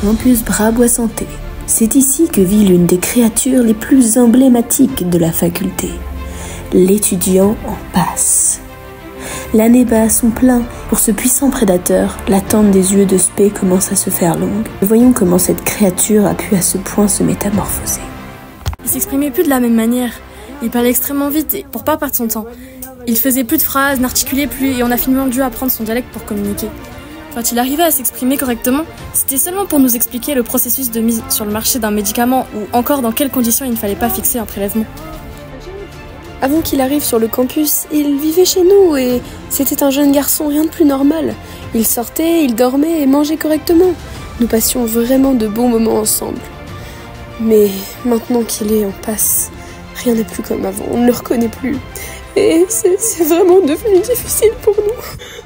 campus Bras-Bois-Santé. C'est ici que vit l'une des créatures les plus emblématiques de la faculté, l'étudiant en passe. L'année bat son plein. Pour ce puissant prédateur, l'attente des yeux de Spé commence à se faire longue. Voyons comment cette créature a pu à ce point se métamorphoser. Il s'exprimait plus de la même manière. Il parlait extrêmement vite et pour pas perdre son temps. Il faisait plus de phrases, n'articulait plus et on a finalement dû apprendre son dialecte pour communiquer. Quand il arrivait à s'exprimer correctement, c'était seulement pour nous expliquer le processus de mise sur le marché d'un médicament ou encore dans quelles conditions il ne fallait pas fixer un prélèvement. Avant qu'il arrive sur le campus, il vivait chez nous et c'était un jeune garçon, rien de plus normal. Il sortait, il dormait et mangeait correctement. Nous passions vraiment de beaux moments ensemble. Mais maintenant qu'il est en passe, rien n'est plus comme avant, on ne le reconnaît plus. Et c'est vraiment devenu difficile pour nous.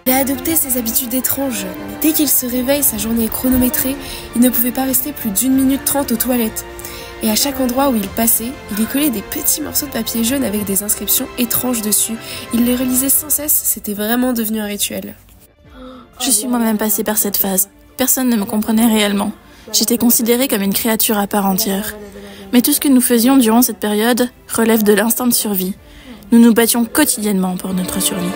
Il a adopté ses habitudes étranges. Dès qu'il se réveille, sa journée est chronométrée, il ne pouvait pas rester plus d'1 minute 30 aux toilettes. Et à chaque endroit où il passait, il y collait des petits morceaux de papier jaune avec des inscriptions étranges dessus. Il les relisait sans cesse, c'était vraiment devenu un rituel. Je suis moi-même passée par cette phase. Personne ne me comprenait réellement. J'étais considérée comme une créature à part entière. Mais tout ce que nous faisions durant cette période relève de l'instinct de survie. Nous nous battions quotidiennement pour notre survie.